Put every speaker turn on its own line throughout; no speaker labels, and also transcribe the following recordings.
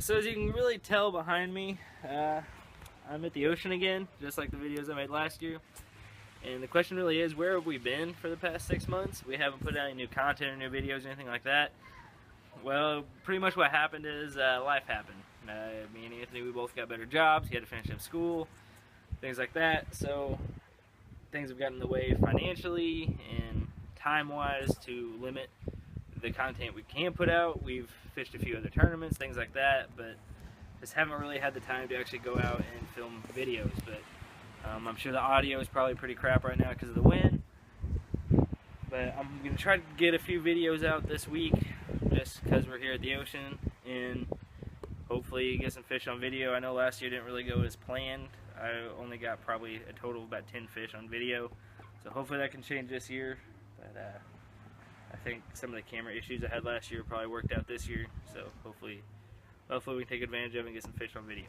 So as you can really tell behind me, I'm at the ocean again, just like the videos I made last year. And the question really is, where have we been for the past 6 months? We haven't put out any new content or new videos or anything like that. Well, pretty much what happened is life happened. Me and Anthony, we both got better jobs. He had to finish up school, things like that. So things have gotten in the way financially and time-wise to limit the content we can put out. We've fished a few other tournaments, things like that, but just haven't really had the time to actually go out and film videos. But I'm sure the audio is probably pretty crap right now because of the wind. But I'm going to try to get a few videos out this week just because we're here at the ocean and hopefully get some fish on video. I know last year didn't really go as planned. I only got probably a total of about 10 fish on video. So hopefully that can change this year. But I think some of the camera issues I had last year probably worked out this year. So hopefully we can take advantage of it and get some fish on video.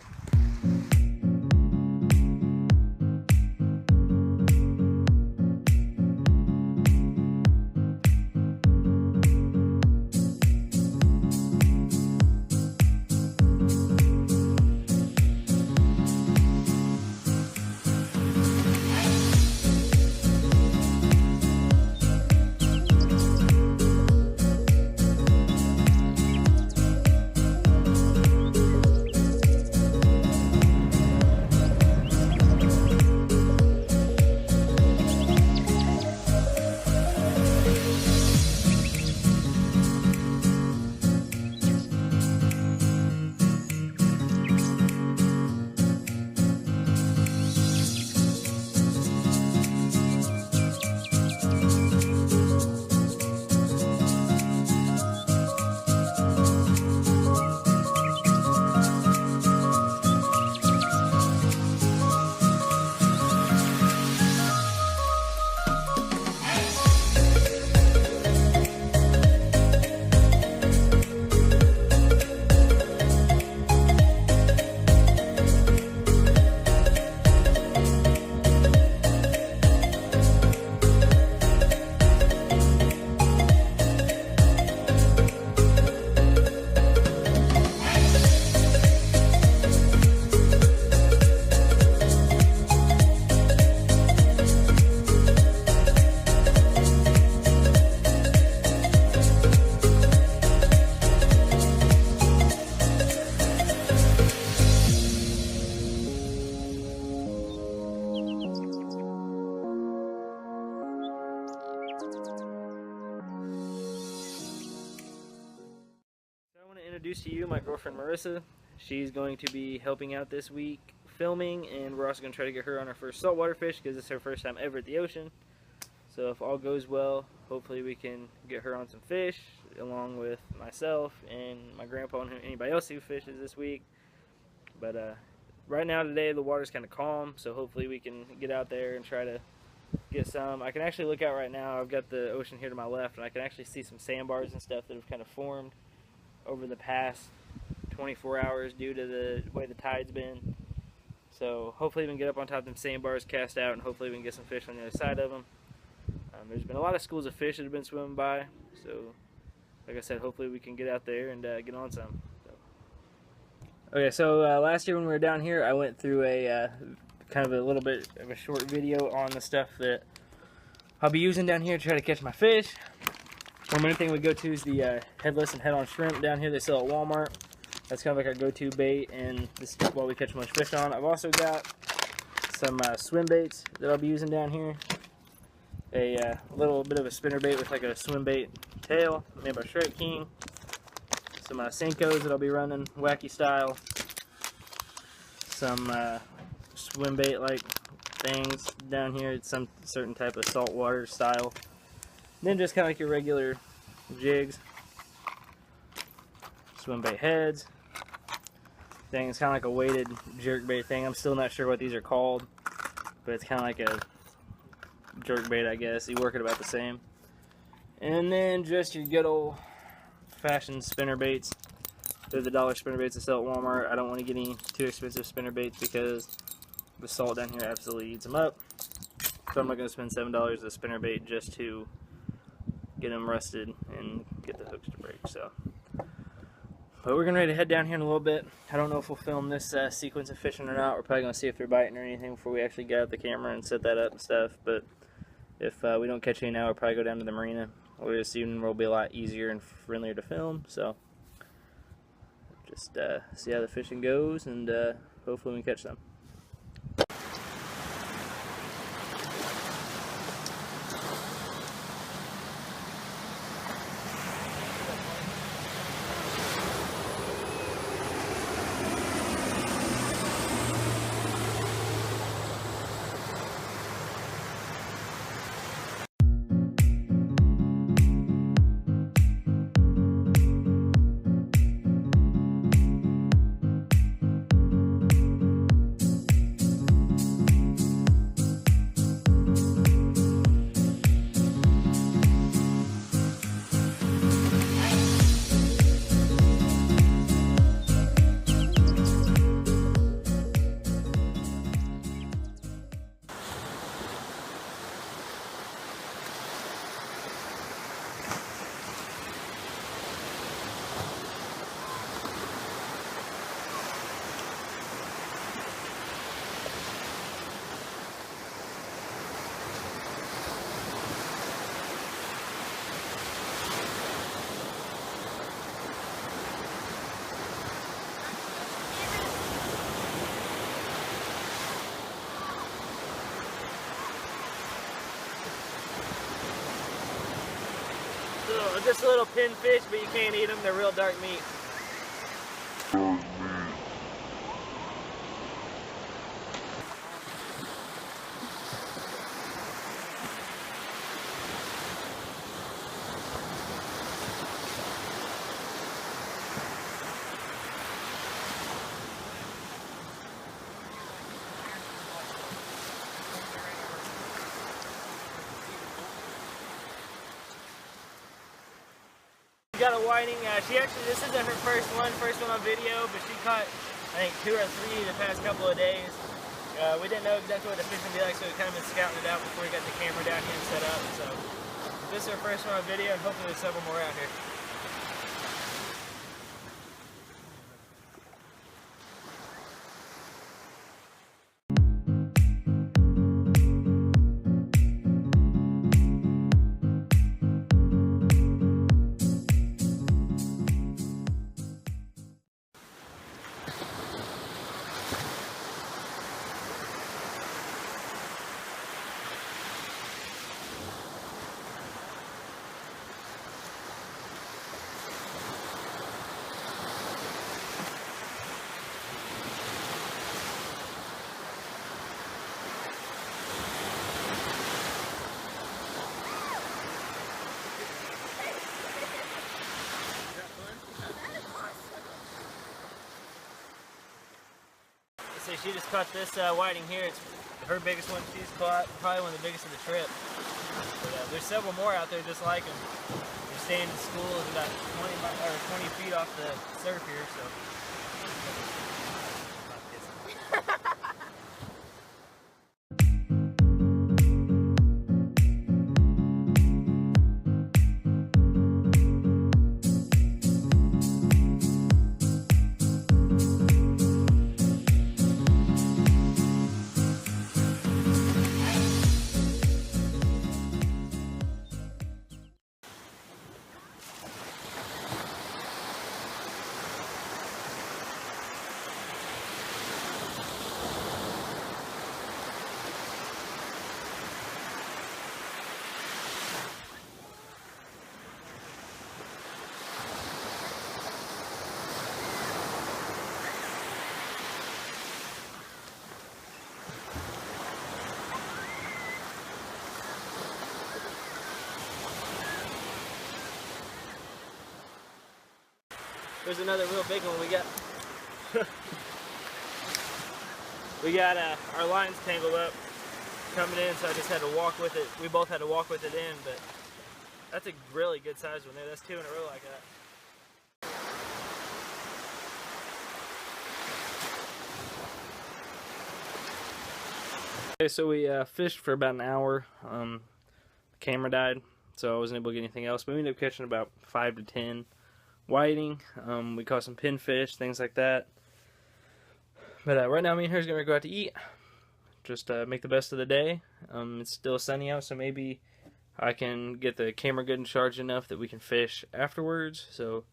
Introduce to you my girlfriend Marissa. She's going to be helping out this week filming, and we're also going to try to get her on our first saltwater fish because it's her first time ever at the ocean. So if all goes well, hopefully we can get her on some fish along with myself and my grandpa and anybody else who fishes this week. But right now today the water's kind of calm, so hopefully we can get out there and try to get some. I can actually look out right now. I've got the ocean here to my left, and I can actually see some sandbars and stuff that have kind of formed over the past 24 hours due to the way the tide's been. So hopefully we can get up on top of them sandbars, cast out, and hopefully we can get some fish on the other side of them. There's been a lot of schools of fish that have been swimming by, so like I said, hopefully we can get out there and get on some. Okay, so last year when we were down here, I went through a kind of a little bit of a short video on the stuff that I'll be using down here to try to catch my fish. One main thing we go to is the headless and head-on shrimp down here they sell at Walmart. That's kind of like our go-to bait, and this is what we catch most fish on. I've also got some swim baits that I'll be using down here. A little bit of a spinner bait with like a swim bait tail made by Shrek King. Some Senkos that I'll be running wacky style. Some swim bait like things down here. It's some certain type of saltwater style. Then just kind of like your regular jigs, swim bait heads. It's kind of like a weighted jerk bait thing. I'm still not sure what these are called, but it's kind of like a jerk bait, I guess. You work it about the same. And then just your good old fashioned spinner baits. They're the dollar spinner baits that sell at Walmart. I don't want to get any too expensive spinner baits because the salt down here absolutely eats them up. So I'm not going to spend $7 a spinner bait just to get them rusted and get the hooks to break. So But we're getting ready to head down here in a little bit. I don't know if we'll film this sequence of fishing or not. We're probably going to see if they're biting or anything before we actually get out the camera and set that up and stuff. But if we don't catch any now, we'll probably go down to the marina. Or this evening will be a lot easier and friendlier to film. So just see how the fishing goes, and hopefully we can catch some. So, just a little pinfish, but you can't eat them. They're real dark meat. Got a whiting. She actually, this isn't her first one on video, but she caught, I think, 2 or 3 the past couple of days. We didn't know exactly what the fish would be like, so we kind of been scouting it out before we got the camera down here and set up. So this is her first one on video, and hopefully there's several more out here. So she just caught this whiting here. It's her biggest one she's caught, probably one of the biggest of the trip. But, there's several more out there just like them. They're staying in school is about 20 feet off the surf here, so. There's another real big one we got. We got our lines tangled up coming in, so I just had to walk with it. We both had to walk with it in, but that's a really good size one there. That's 2 in a row like that. Okay, so we fished for about an hour. The camera died, so I wasn't able to get anything else, but we ended up catching about 5 to 10 whiting. We caught some pinfish, things like that. But right now me and her is going to go out to eat. Just make the best of the day. It's still sunny out, so maybe I can get the camera good and charged enough that we can fish afterwards. So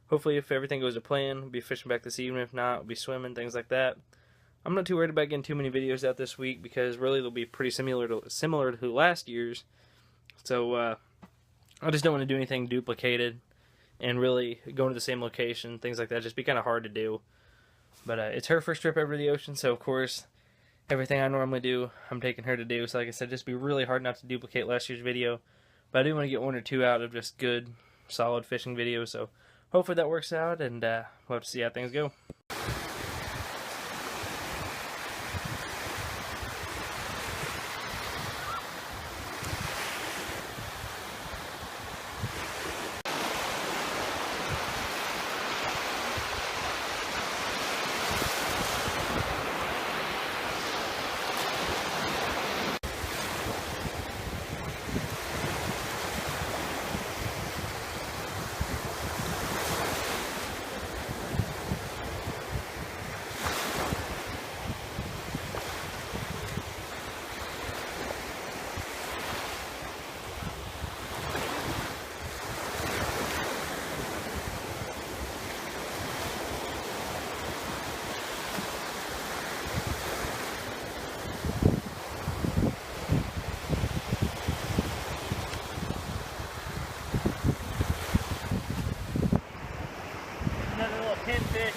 hopefully if everything goes to plan, we'll be fishing back this evening. If not, we'll be swimming, things like that. I'm not too worried about getting too many videos out this week because really they'll be pretty similar to last year's. So I just don't want to do anything duplicated and really going to the same location, things like that. Just be kind of hard to do. But it's her first trip over the ocean, so of course everything I normally do, I'm taking her to do. So like I said, just be really hard not to duplicate last year's video. But I do want to get one or two out of just good, solid fishing videos. So hopefully that works out, and we'll have to see how things go. Another little pinfish.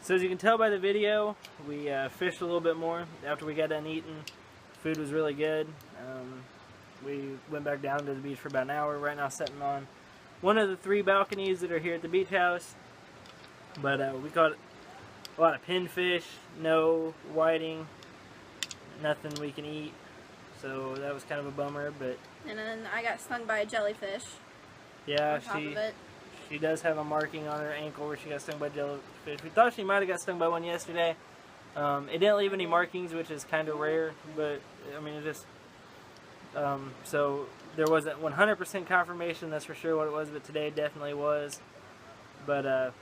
So as you can tell by the video, we fished a little bit more after we got done eating. Food was really good. We went back down to the beach for about an hour. Right now sitting on one of the 3 balconies that are here at the beach house. But we caught a lot of pinfish, no whiting, nothing we can eat. So that was kind of a bummer. But
and then I got stung by a jellyfish.
Yeah, she does have a marking on her ankle where she got stung by jellyfish. We thought she might have got stung by one yesterday. It didn't leave any markings, which is kind of rare, but I mean, it just so there wasn't 100% confirmation, that's for sure what it was, but today definitely was. But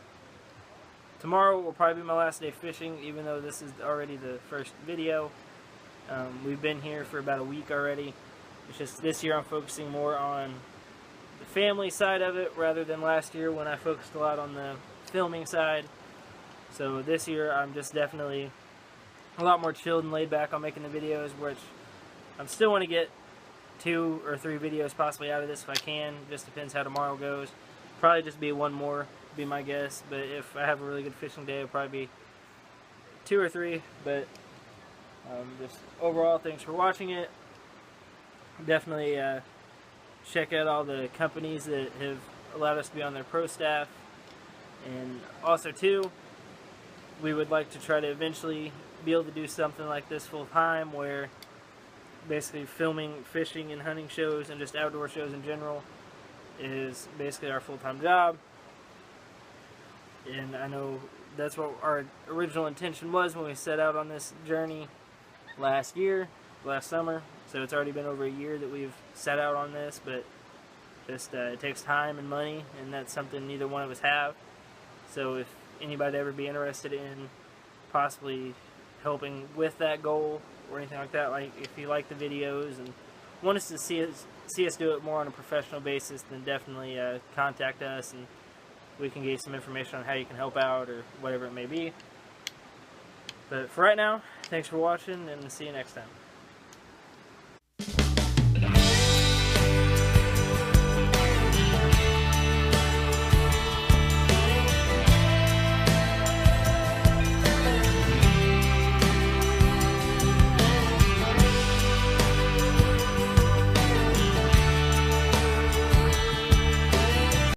tomorrow will probably be my last day fishing, even though this is already the first video. We've been here for about a week already. It's just this year I'm focusing more on the family side of it rather than last year when I focused a lot on the filming side. So this year I'm just definitely a lot more chilled and laid back on making the videos, which I still want to get 2 or 3 videos possibly out of this if I can. Just depends how tomorrow goes. Probably just be 1 more, be my guess. But if I have a really good fishing day, it'll probably be 2 or 3. But just overall, thanks for watching it. Definitely check out all the companies that have allowed us to be on their pro staff. And also too, we would like to try to eventually be able to do something like this full time, where basically filming fishing and hunting shows and just outdoor shows in general is basically our full-time job. And I know that's what our original intention was when we set out on this journey last summer. So it's already been over a year that we've set out on this, but just it takes time and money, and that's something neither one of us have. So if anybody ever be interested in possibly helping with that goal or anything like that, like if you like the videos and want us to see us do it more on a professional basis, then definitely contact us and we can get you some information on how you can help out or whatever it may be. But for right now, thanks for watching, and see you next time.